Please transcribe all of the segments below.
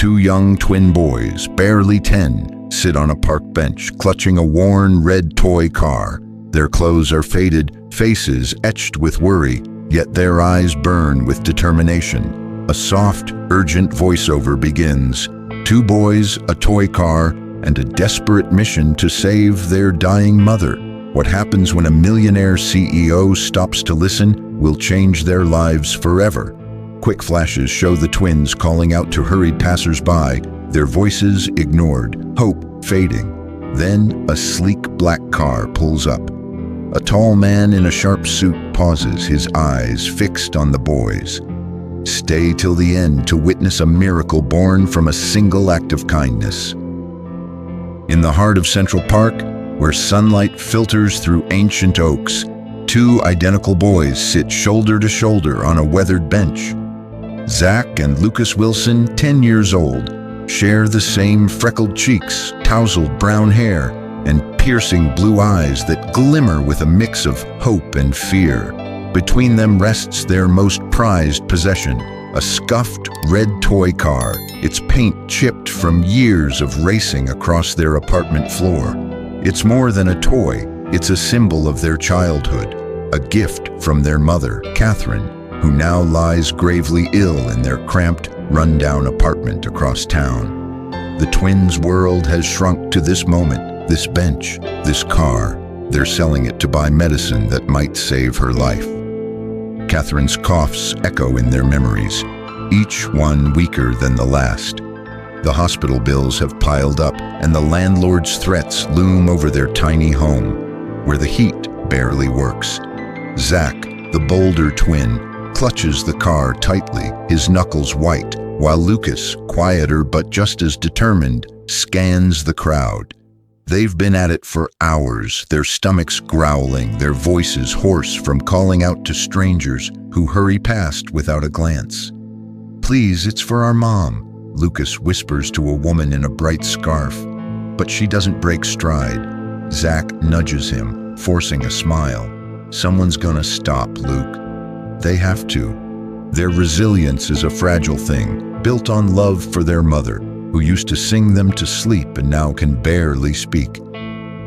Two young twin boys, barely 10, sit on a park bench, clutching a worn red toy car. Their clothes are faded, faces etched with worry, yet their eyes burn with determination. A soft, urgent voiceover begins. Two boys, a toy car, and a desperate mission to save their dying mother. What happens when a millionaire CEO stops to listen will change their lives forever. Quick flashes show the twins calling out to hurried passers-by, their voices ignored, hope fading. Then a sleek black car pulls up. A tall man in a sharp suit pauses, his eyes fixed on the boys. Stay till the end to witness a miracle born from a single act of kindness. In the heart of Central Park, where sunlight filters through ancient oaks, two identical boys sit shoulder to shoulder on a weathered bench. Zach and Lucas Wilson, 10 years old, share the same freckled cheeks, tousled brown hair, and piercing blue eyes that glimmer with a mix of hope and fear. Between them rests their most prized possession, a scuffed red toy car, its paint chipped from years of racing across their apartment floor. It's more than a toy, it's a symbol of their childhood, a gift from their mother, Catherine, who now lies gravely ill in their cramped, run-down apartment across town. The twins' world has shrunk to this moment, this bench, this car. They're selling it to buy medicine that might save her life. Catherine's coughs echo in their memories, each one weaker than the last. The hospital bills have piled up, and the landlord's threats loom over their tiny home, where the heat barely works. Zach, the bolder twin, clutches the car tightly, his knuckles white, while Lucas, quieter but just as determined, scans the crowd. They've been at it for hours, their stomachs growling, their voices hoarse from calling out to strangers who hurry past without a glance. "Please, it's for our mom," Lucas whispers to a woman in a bright scarf. But she doesn't break stride. Zach nudges him, forcing a smile. "Someone's gonna stop, Luke. They have to." Their resilience is a fragile thing, built on love for their mother, who used to sing them to sleep and now can barely speak.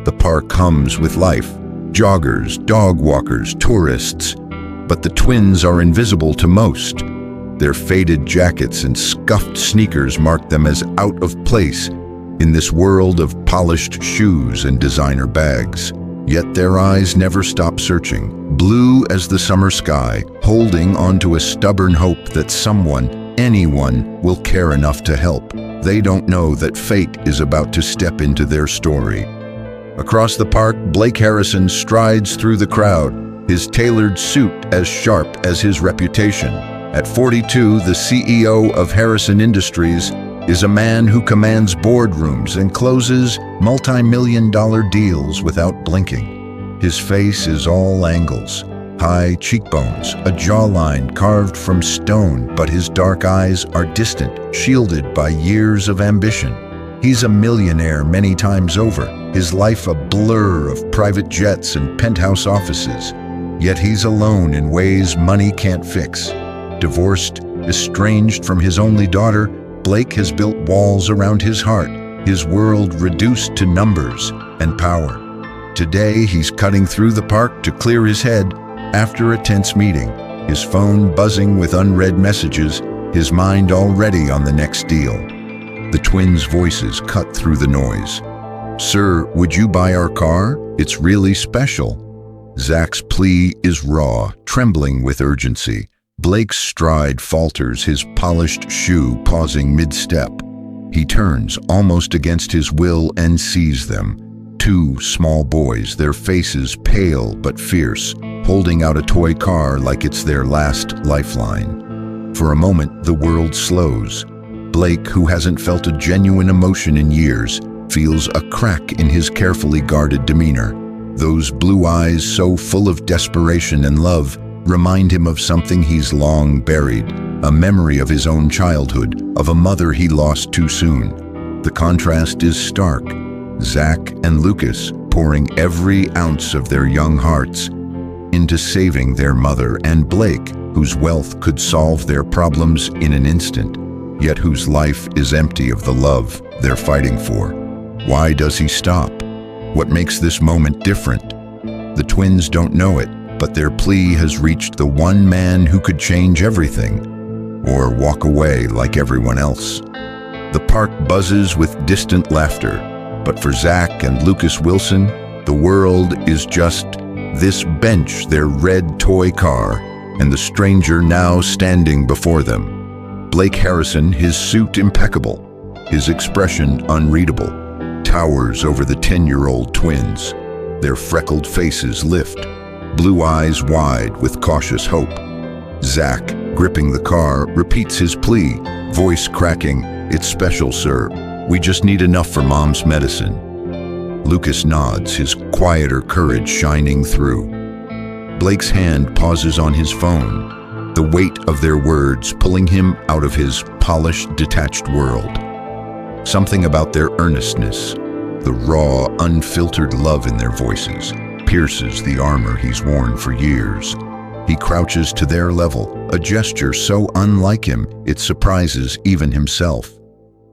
The park hums with life. Joggers, dog walkers, tourists. But the twins are invisible to most. Their faded jackets and scuffed sneakers mark them as out of place in this world of polished shoes and designer bags. Yet their eyes never stop searching, blue as the summer sky, holding onto a stubborn hope that someone, anyone, will care enough to help. They don't know that fate is about to step into their story. Across the park, Blake Harrison strides through the crowd, his tailored suit as sharp as his reputation. At 42, the CEO of Harrison Industries is a man who commands boardrooms and closes multi-million-dollar deals without blinking. His face is all angles, high cheekbones, a jawline carved from stone, but his dark eyes are distant, shielded by years of ambition. He's a millionaire many times over, his life a blur of private jets and penthouse offices. Yet he's alone in ways money can't fix. Divorced, estranged from his only daughter, Blake has built walls around his heart, his world reduced to numbers and power. Today, he's cutting through the park to clear his head after a tense meeting, his phone buzzing with unread messages, his mind already on the next deal. The twins' voices cut through the noise. "Sir, would you buy our car? It's really special." Zach's plea is raw, trembling with urgency. Blake's stride falters, his polished shoe pausing mid-step. He turns, almost against his will, and sees them. Two small boys, their faces pale but fierce, holding out a toy car like it's their last lifeline. For a moment, the world slows. Blake, who hasn't felt a genuine emotion in years, feels a crack in his carefully guarded demeanor. Those blue eyes, so full of desperation and love, remind him of something he's long buried, a memory of his own childhood, of a mother he lost too soon. The contrast is stark. Zach and Lucas pouring every ounce of their young hearts into saving their mother, and Blake, whose wealth could solve their problems in an instant. yet whose life is empty of the love they're fighting for. Why does he stop? What makes this moment different? The twins don't know it, but their plea has reached the one man who could change everything, or walk away like everyone else. The park buzzes with distant laughter, but for Zach and Lucas Wilson, the world is just this bench, their red toy car, and the stranger now standing before them. Blake Harrison, his suit impeccable, his expression unreadable, towers over the 10-year-old twins. Their freckled faces lift, blue eyes wide with cautious hope. Zach, gripping the car, repeats his plea, voice cracking, "It's special, sir. We just need enough for Mom's medicine." Lucas nods, his quieter courage shining through. Blake's hand pauses on his phone, the weight of their words pulling him out of his polished, detached world. Something about their earnestness, the raw, unfiltered love in their voices, pierces the armor he's worn for years. He crouches to their level, a gesture so unlike him it surprises even himself.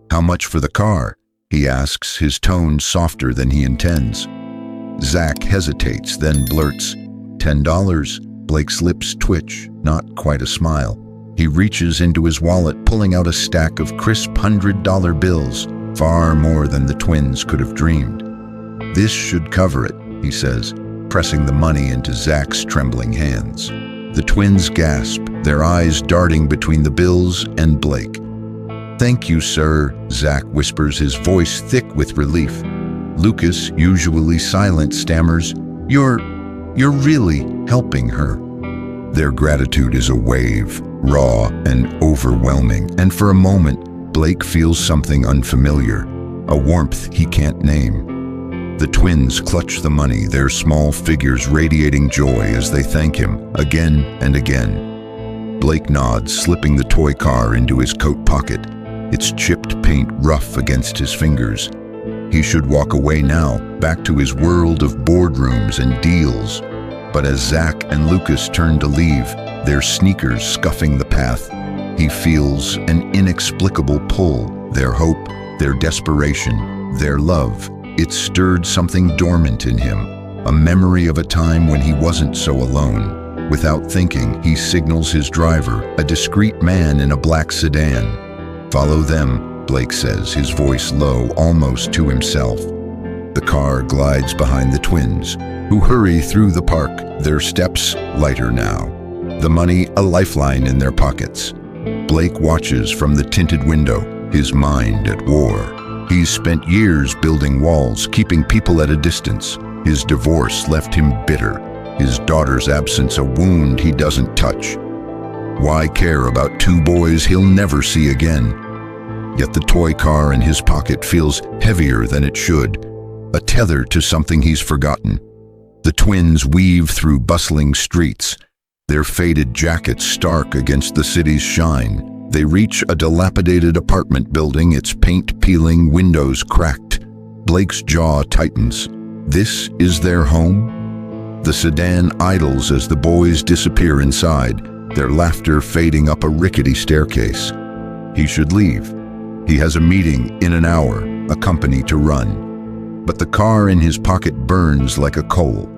"How much for the car?" he asks, his tone softer than he intends. Zach hesitates, then blurts, $10. Blake's lips twitch, not quite a smile. He reaches into his wallet, pulling out a stack of crisp $100 bills, far more than the twins could have dreamed. "This should cover it," he says, pressing the money into Zach's trembling hands. The twins gasp, their eyes darting between the bills and Blake. "Thank you, sir," Zach whispers, his voice thick with relief. Lucas, usually silent, stammers, You're really helping her." Their gratitude is a wave, raw and overwhelming, and for a moment, Blake feels something unfamiliar, a warmth he can't name. The twins clutch the money, their small figures radiating joy as they thank him again and again. Blake nods, slipping the toy car into his coat pocket, its chipped paint rough against his fingers. He should walk away now, back to his world of boardrooms and deals. But as Zach and Lucas turn to leave, their sneakers scuffing the path, he feels an inexplicable pull, their hope, their desperation, their love. It stirred something dormant in him, a memory of a time when he wasn't so alone. Without thinking, he signals his driver, a discreet man in a black sedan. "Follow them," Blake says, his voice low, almost to himself. The car glides behind the twins, who hurry through the park, their steps lighter now, the money a lifeline in their pockets. Blake watches from the tinted window, his mind at war. He's spent years building walls, keeping people at a distance. His divorce left him bitter, his daughter's absence a wound he doesn't touch. Why care about two boys he'll never see again? Yet the toy car in his pocket feels heavier than it should, a tether to something he's forgotten. The twins weave through bustling streets, their faded jackets stark against the city's shine. They reach a dilapidated apartment building, its paint peeling, windows cracked. Blake's jaw tightens. This is their home? The sedan idles as the boys disappear inside, their laughter fading up a rickety staircase. He should leave. He has a meeting in an hour, a company to run. But the car in his pocket burns like a coal.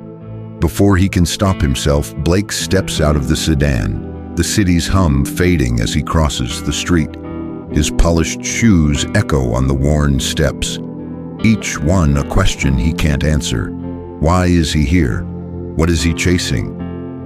Before he can stop himself, Blake steps out of the sedan, the city's hum fading as he crosses the street. His polished shoes echo on the worn steps, each one a question he can't answer. Why is he here? What is he chasing?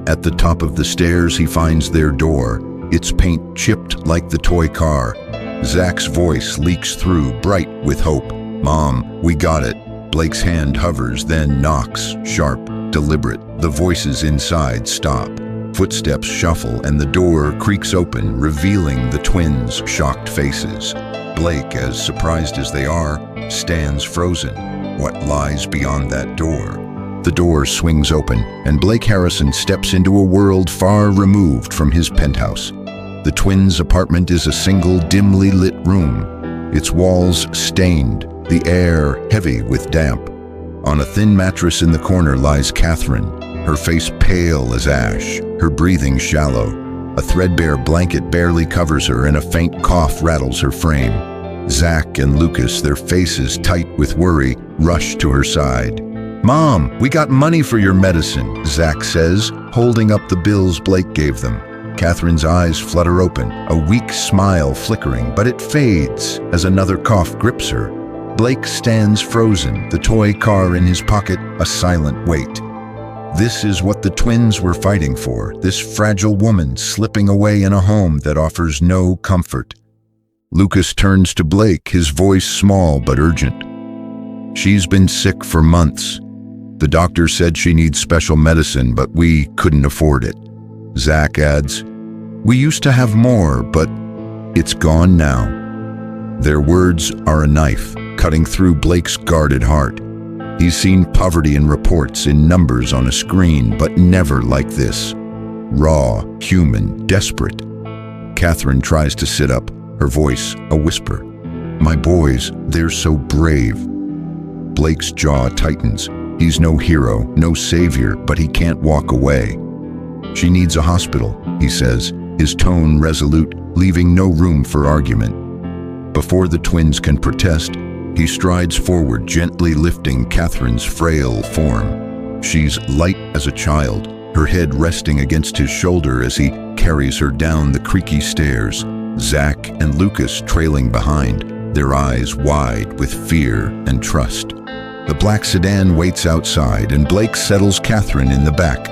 At the top of the stairs, he finds their door, its paint chipped like the toy car. Zach's voice leaks through, bright with hope. "Mom, we got it." Blake's hand hovers, then knocks, sharp, deliberate. The voices inside stop. Footsteps shuffle and the door creaks open, revealing the twins' shocked faces. Blake, as surprised as they are, stands frozen. What lies beyond that door? The door swings open, and Blake Harrison steps into a world far removed from his penthouse. The twins' apartment is a single, dimly lit room, its walls stained, the air heavy with damp. On a thin mattress in the corner lies Catherine, her face pale as ash, her breathing shallow. A threadbare blanket barely covers her and a faint cough rattles her frame. Zach and Lucas, their faces tight with worry, rush to her side. "Mom, we got money for your medicine," Zach says, holding up the bills Blake gave them. Catherine's eyes flutter open, a weak smile flickering, but it fades as another cough grips her. Blake stands frozen, the toy car in his pocket, a silent weight. This is what the twins were fighting for, this fragile woman slipping away in a home that offers no comfort. Lucas turns to Blake, his voice small but urgent. "She's been sick for months. The doctor said she needs special medicine, but we couldn't afford it." Zach adds, "We used to have more, but it's gone now." Their words are a knife, cutting through Blake's guarded heart. He's seen poverty in reports, in numbers on a screen, but never like this. Raw, human, desperate. Catherine tries to sit up, her voice a whisper. "My boys, they're so brave." Blake's jaw tightens. He's no hero, no savior, but he can't walk away. "She needs a hospital," he says, his tone resolute, leaving no room for argument. Before the twins can protest, he strides forward, gently lifting Catherine's frail form. She's light as a child, her head resting against his shoulder as he carries her down the creaky stairs. Zach and Lucas trailing behind, their eyes wide with fear and trust. The black sedan waits outside, and Blake settles Catherine in the back,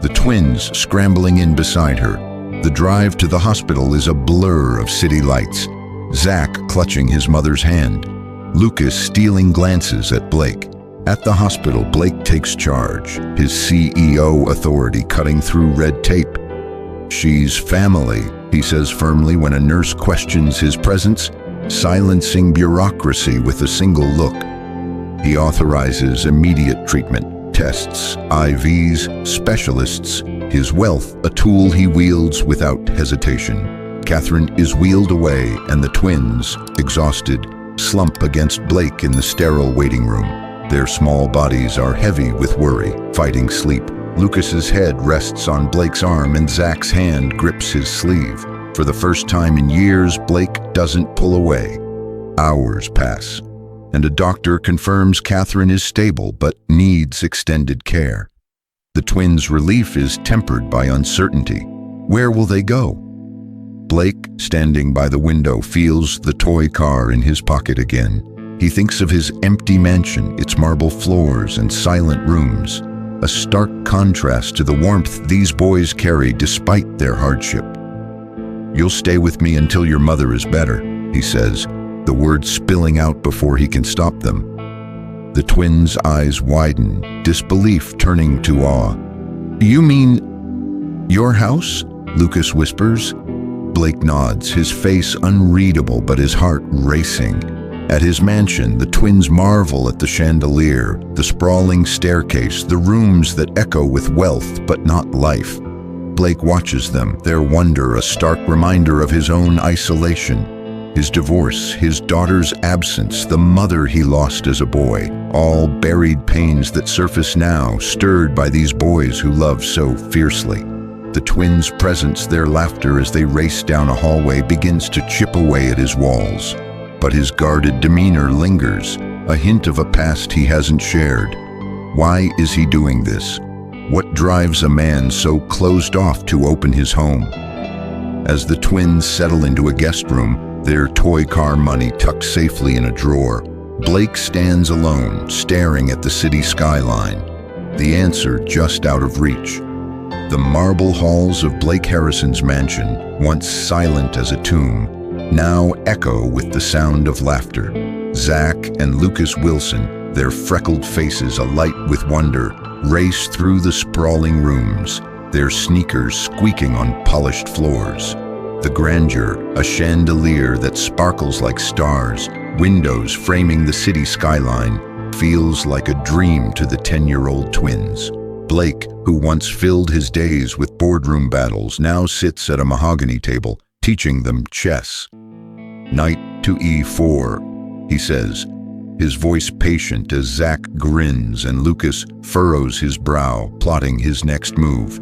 the twins scrambling in beside her. The drive to the hospital is a blur of city lights. Zach clutching his mother's hand, Lucas stealing glances at Blake. At the hospital, Blake takes charge, his CEO authority cutting through red tape. "She's family," he says firmly when a nurse questions his presence, silencing bureaucracy with a single look. He authorizes immediate treatment, tests, IVs, specialists, his wealth a tool he wields without hesitation. Catherine is wheeled away, and the twins, exhausted, slump against Blake in the sterile waiting room. Their small bodies are heavy with worry, fighting sleep. Lucas's head rests on Blake's arm and Zach's hand grips his sleeve. For the first time in years, Blake doesn't pull away. Hours pass, and a doctor confirms Catherine is stable but needs extended care. The twins' relief is tempered by uncertainty. Where will they go? Blake, standing by the window, feels the toy car in his pocket again. He thinks of his empty mansion, its marble floors and silent rooms, a stark contrast to the warmth these boys carry despite their hardship. "You'll stay with me until your mother is better," he says, the words spilling out before he can stop them. The twins' eyes widen, disbelief turning to awe. "You mean your house?" Lucas whispers. Blake nods, his face unreadable but his heart racing. At his mansion, the twins marvel at the chandelier, the sprawling staircase, the rooms that echo with wealth but not life. Blake watches them, their wonder a stark reminder of his own isolation. His divorce, his daughter's absence, the mother he lost as a boy, all buried pains that surface now, stirred by these boys who love so fiercely. The twins' presence, their laughter as they race down a hallway, begins to chip away at his walls. But his guarded demeanor lingers, a hint of a past he hasn't shared. Why is he doing this? What drives a man so closed off to open his home? As the twins settle into a guest room, their toy car money tucked safely in a drawer, Blake stands alone, staring at the city skyline, the answer just out of reach. The marble halls of Blake Harrison's mansion, once silent as a tomb, now echo with the sound of laughter. Zach and Lucas Wilson, their freckled faces alight with wonder, race through the sprawling rooms, their sneakers squeaking on polished floors. The grandeur, a chandelier that sparkles like stars, windows framing the city skyline, feels like a dream to the 10-year-old twins. Blake, who once filled his days with boardroom battles, now sits at a mahogany table, teaching them chess. "Knight to E4, he says, his voice patient as Zach grins and Lucas furrows his brow, plotting his next move.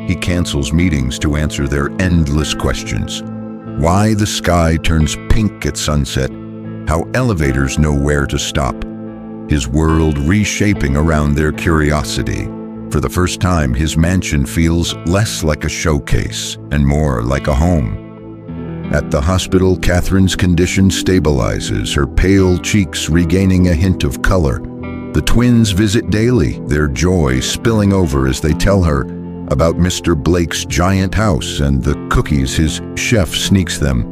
He cancels meetings to answer their endless questions. Why the sky turns pink at sunset, how elevators know where to stop. His world reshaping around their curiosity. For the first time, his mansion feels less like a showcase and more like a home. At the hospital, Catherine's condition stabilizes, her pale cheeks regaining a hint of color. The twins visit daily, their joy spilling over as they tell her about Mr. Blake's giant house and the cookies his chef sneaks them.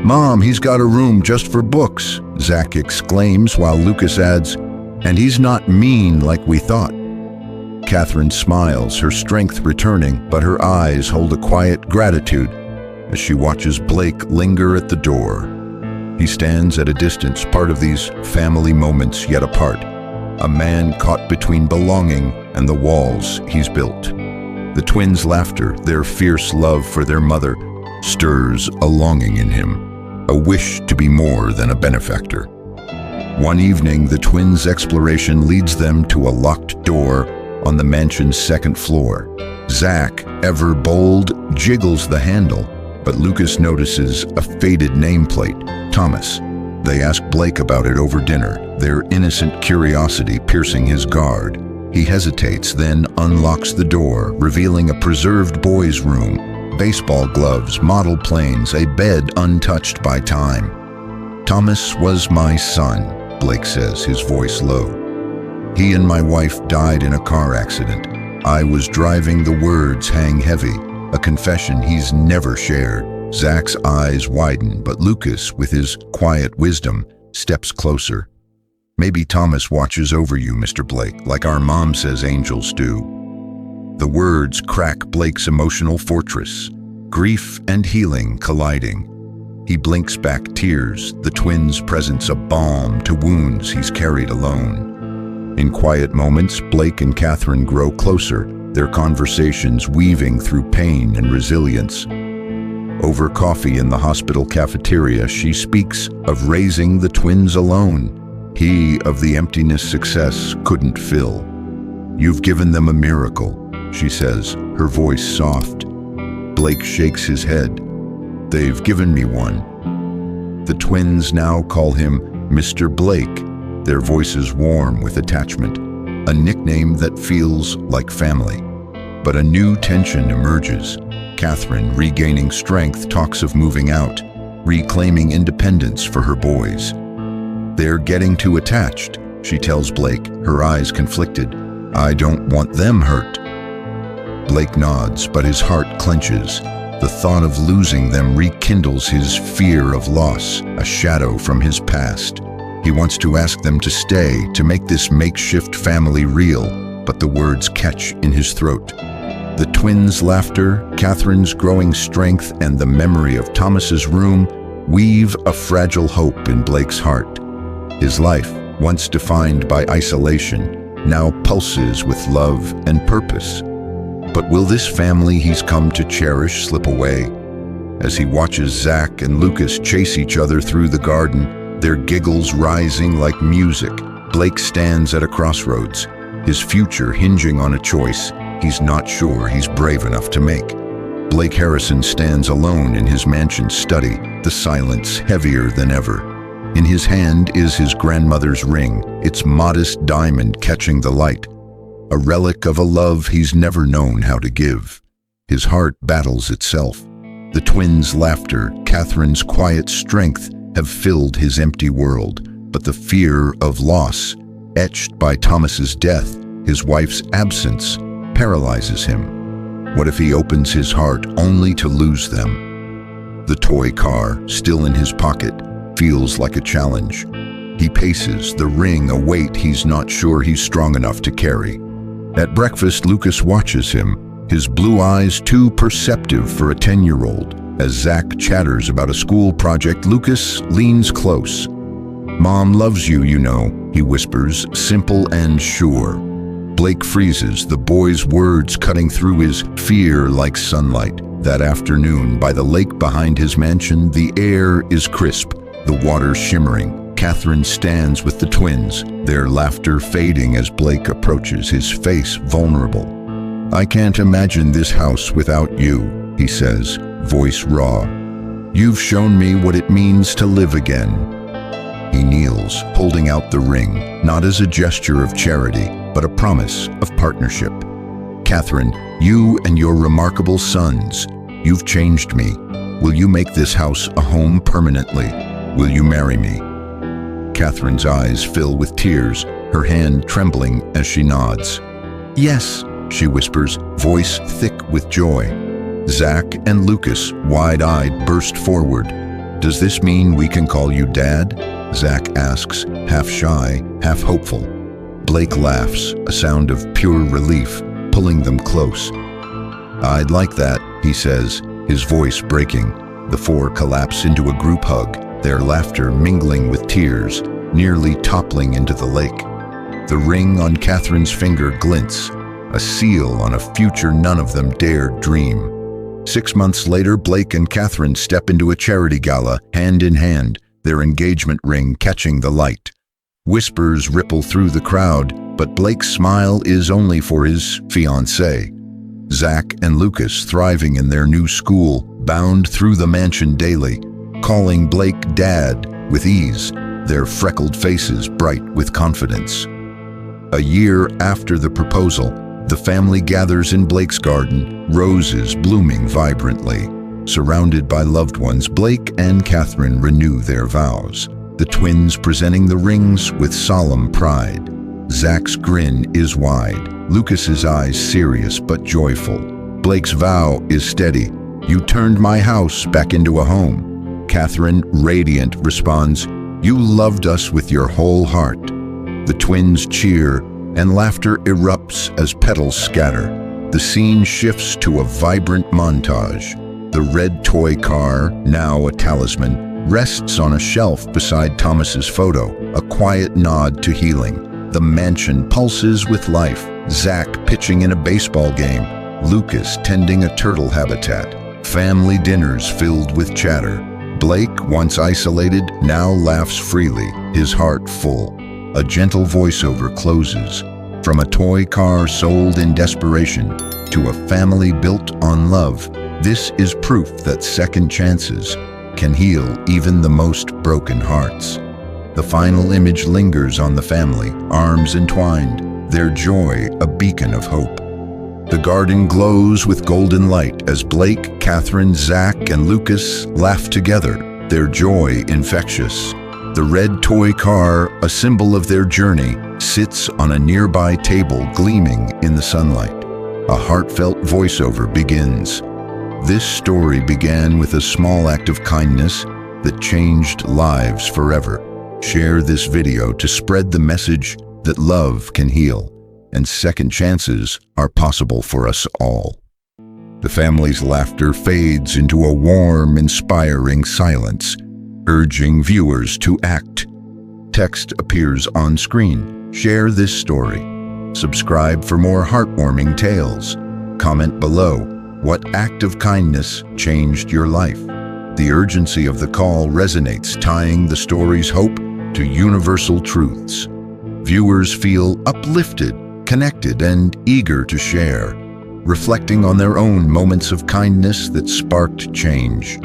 "Mom, he's got a room just for books," Zach exclaims while Lucas adds, "and he's not mean like we thought." Catherine smiles, her strength returning, but her eyes hold a quiet gratitude as she watches Blake linger at the door. He stands at a distance, part of these family moments yet apart, a man caught between belonging and the walls he's built. The twins' laughter, their fierce love for their mother, stirs a longing in him, a wish to be more than a benefactor. One evening, the twins' exploration leads them to a locked door on the mansion's second floor. Zach, ever bold, jiggles the handle, but Lucas notices a faded nameplate, Thomas. They ask Blake about it over dinner, their innocent curiosity piercing his guard. He hesitates, then unlocks the door, revealing a preserved boys' room, baseball gloves, model planes, a bed untouched by time. "Thomas was my son," Blake says, his voice low. "He and my wife died in a car accident. I was driving." The words hang heavy, a confession he's never shared. Zach's eyes widen, but Lucas, with his quiet wisdom, steps closer. "Maybe Thomas watches over you, Mr. Blake, like our mom says angels do." The words crack Blake's emotional fortress, grief and healing colliding. He blinks back tears, the twins' presence a balm to wounds he's carried alone. In quiet moments, Blake and Catherine grow closer, their conversations weaving through pain and resilience. Over coffee in the hospital cafeteria, she speaks of raising the twins alone, he of the emptiness success couldn't fill. "You've given them a miracle," she says, her voice soft. Blake shakes his head. "They've given me one." The twins now call him Mr. Blake, their voices warm with attachment, a nickname that feels like family. But a new tension emerges. Catherine, regaining strength, talks of moving out, reclaiming independence for her boys. "They're getting too attached," she tells Blake, her eyes conflicted. "I don't want them hurt." Blake nods, but his heart clenches. The thought of losing them rekindles his fear of loss, a shadow from his past. He wants to ask them to stay, to make this makeshift family real, but the words catch in his throat. The twins' laughter, Catherine's growing strength, and the memory of Thomas's room weave a fragile hope in Blake's heart. His life, once defined by isolation, now pulses with love and purpose. But will this family he's come to cherish slip away? As he watches Zach and Lucas chase each other through the garden, their giggles rising like music, Blake stands at a crossroads, his future hinging on a choice he's not sure he's brave enough to make. Blake Harrison stands alone in his mansion study, the silence heavier than ever. In his hand is his grandmother's ring, its modest diamond catching the light, a relic of a love he's never known how to give. His heart battles itself. The twins' laughter, Catherine's quiet strength have filled his empty world, but the fear of loss, etched by Thomas's death, his wife's absence, paralyzes him. What if he opens his heart only to lose them? The toy car, still in his pocket, feels like a challenge. He paces, the ring a weight he's not sure he's strong enough to carry. At breakfast, Lucas watches him, his blue eyes too perceptive for a 10-year-old. As Zach chatters about a school project, Lucas leans close. "Mom loves you, you know," he whispers, simple and sure. Blake freezes, the boy's words cutting through his fear like sunlight. That afternoon, by the lake behind his mansion, the air is crisp, the water shimmering. Catherine stands with the twins, their laughter fading as Blake approaches, his face vulnerable. "I can't imagine this house without you," he says, voice raw. "You've shown me what it means to live again." He kneels, holding out the ring, not as a gesture of charity, but a promise of partnership. "Catherine, you and your remarkable sons, you've changed me. Will you make this house a home permanently? Will you marry me?" Catherine's eyes fill with tears, her hand trembling as she nods. "Yes," she whispers, voice thick with joy. Zach and Lucas, wide-eyed, burst forward. "Does this mean we can call you Dad?" Zach asks, half shy, half hopeful. Blake laughs, a sound of pure relief, pulling them close. "I'd like that," he says, his voice breaking. The four collapse into a group hug, their laughter mingling with tears, nearly toppling into the lake. The ring on Catherine's finger glints, a seal on a future none of them dared dream. 6 months later, Blake and Catherine step into a charity gala, hand in hand, their engagement ring catching the light. Whispers ripple through the crowd, but Blake's smile is only for his fiancée. Zach and Lucas, thriving in their new school, bound through the mansion daily, calling Blake Dad with ease, their freckled faces bright with confidence. A year after the proposal, the family gathers in Blake's garden, roses blooming vibrantly. Surrounded by loved ones, Blake and Catherine renew their vows, the twins presenting the rings with solemn pride. Zach's grin is wide, Lucas's eyes serious but joyful. Blake's vow is steady. "You turned my house back into a home." Catherine, radiant, responds, "You loved us with your whole heart." The twins cheer, and laughter erupts as petals scatter. The scene shifts to a vibrant montage. The red toy car, now a talisman, rests on a shelf beside Thomas's photo, a quiet nod to healing. The mansion pulses with life, Zach pitching in a baseball game, Lucas tending a turtle habitat, family dinners filled with chatter. Blake, once isolated, now laughs freely, his heart full. A gentle voiceover closes. From a toy car sold in desperation to a family built on love, this is proof that second chances can heal even the most broken hearts. The final image lingers on the family, arms entwined, their joy a beacon of hope. The garden glows with golden light as Blake, Catherine, Zach, and Lucas laugh together, their joy infectious. The red toy car, a symbol of their journey, sits on a nearby table gleaming in the sunlight. A heartfelt voiceover begins. This story began with a small act of kindness that changed lives forever. Share this video to spread the message that love can heal, and second chances are possible for us all. The family's laughter fades into a warm, inspiring silence, urging viewers to act. Text appears on screen. Share this story. Subscribe for more heartwarming tales. Comment below, what act of kindness changed your life? The urgency of the call resonates, tying the story's hope to universal truths. Viewers feel uplifted, connected, and eager to share, reflecting on their own moments of kindness that sparked change.